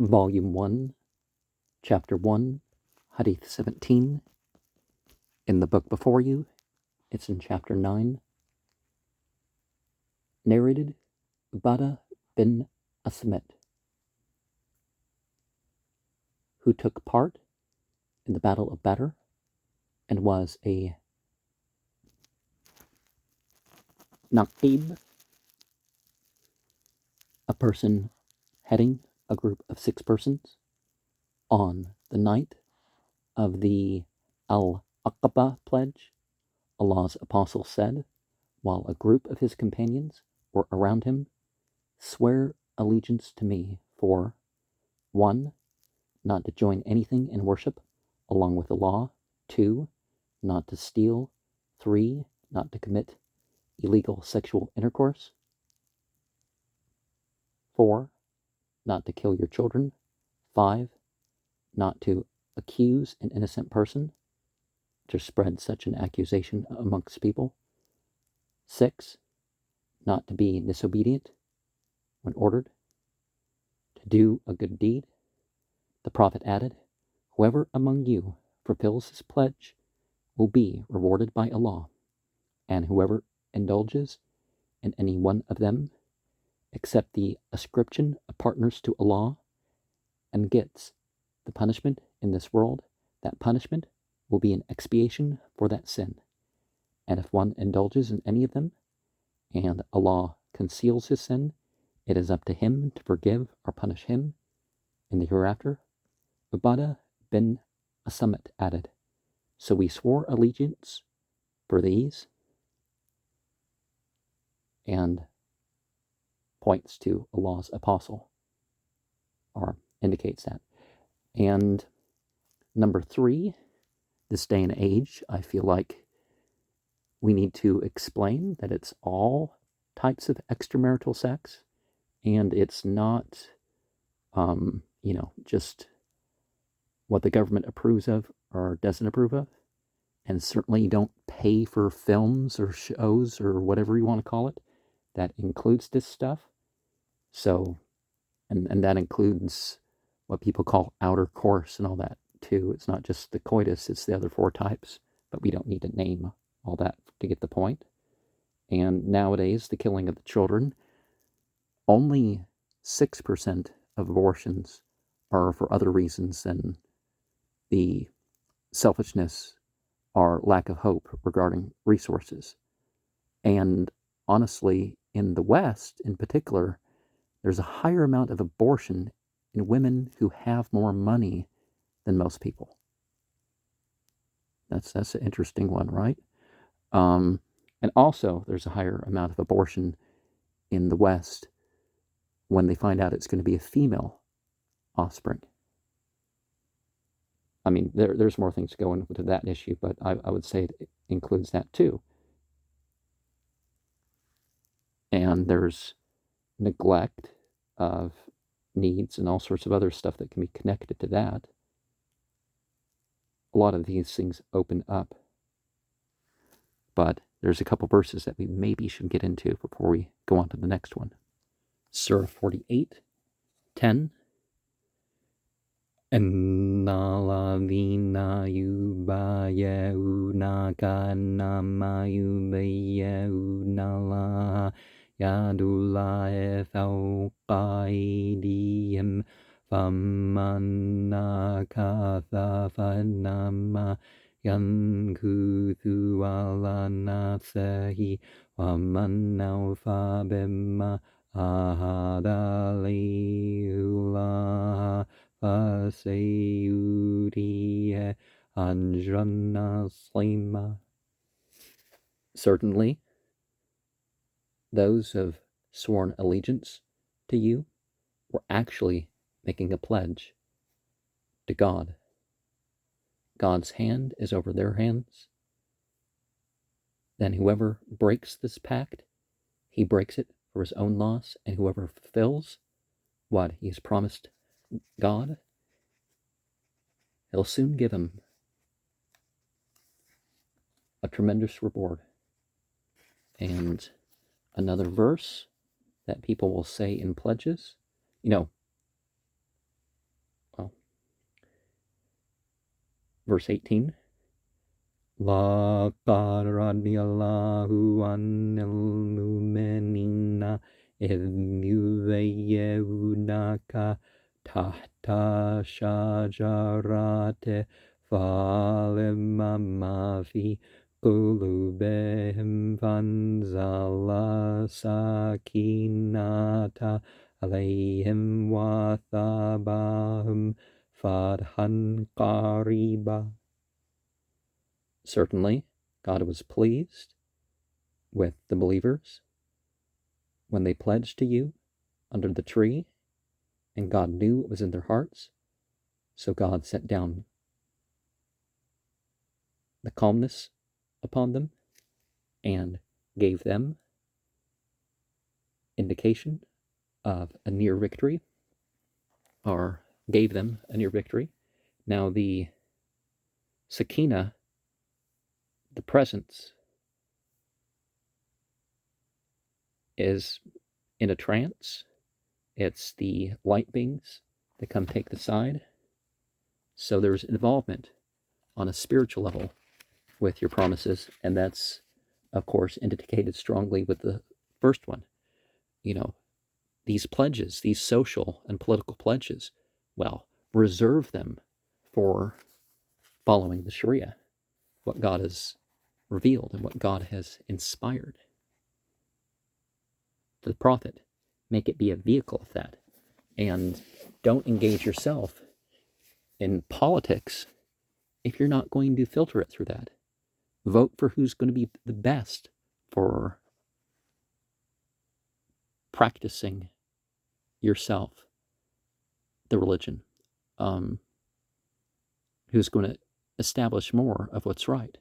Volume 1, Chapter 1, Hadith 17. In the book before you, it's in Chapter 9. Narrated Ubadah bin Asmit, who took part in the Battle of Badr and was a Naqib, a person heading a group of 6 persons on the night of the Al-Aqaba pledge. Allah's apostle said, while a group of his companions were around him, "Swear allegiance to me for 1. Not to join anything in worship along with the law, 2. Not to steal, 3. Not to commit illegal sexual intercourse, 4. Not to kill your children, 5. Not to accuse an innocent person, to spread such an accusation amongst people, 6. Not to be disobedient when ordered, to do a good deed." The Prophet added, "Whoever among you fulfills this pledge will be rewarded by Allah, and whoever indulges in any one of them, except the ascription of partners to Allah, and gets the punishment in this world, that punishment will be an expiation for that sin. And if one indulges in any of them, and Allah conceals his sin, it is up to him to forgive or punish him in the hereafter." Ubadah bin Asmit added, "So we swore allegiance for these," and points to Allah's apostle, or indicates that. And number 3, this day and age, I feel like we need to explain that it's all types of extramarital sex, and it's not, just what the government approves of or doesn't approve of. And certainly you don't pay for films or shows or whatever you want to call it that includes this stuff. So, and that includes what people call outer course and all that too. It's not just the coitus, it's the other 4 types, but we don't need to name all that to get the point. And nowadays, the killing of the children, only 6% of abortions are for other reasons than the selfishness or lack of hope regarding resources. And honestly, in the West in particular, there's a higher amount of abortion in women who have more money than most people. That's an interesting one, right? And also, there's a higher amount of abortion in the West when they find out it's going to be a female offspring. I mean, there's more things go into that issue, but I would say it includes that too. And there's neglect of needs and all sorts of other stuff that can be connected to that. A lot of these things open up. But there's a couple verses that we maybe should get into before we go on to the next one. Surah 48:10. Innaladina yubayyunaka nama yubayyuna yadullahi fawqa aydihim faman nakatha fannama yankuthu ala nafsihi waman awfa bimma ahada alayhi فَسَيُؤْتِيهِ أَجْرًا عَظِيمًا. Certainly, those who have sworn allegiance to you were actually making a pledge to God. God's hand is over their hands. Then whoever breaks this pact, he breaks it for his own loss, and whoever fulfills what he has promised God, he'll soon give him a tremendous reward. And another verse that people will say in pledges, Verse 18. لَقَدْ رَضِيَ اللَّهُ عَنِ الْمُؤْمِنِينَ إِذْ يُبَيِّعُونَكَ تحت شجرة فعلم ما في قلوبهم فأنزل سكينة عليهم وأثابهم فتحا قريبا. Certainly, God was pleased with the believers when they pledged to you under the tree, and God knew it was in their hearts, so God sent down the calmness upon them and gave them indication of a near victory, or gave them a near victory. Now the Sakina, the presence, is in a trance. It's the light beings that come take the side. So there's involvement on a spiritual level with your promises, and that's, of course, indicated strongly with the first one. You know, these pledges, these social and political pledges, well, reserve them for following the Sharia, what God has revealed and what God has inspired to the prophet. Make it be a vehicle of that. And don't engage yourself in politics if you're not going to filter it through that. Vote for who's going to be the best for practicing yourself, the religion, who's going to establish more of what's right.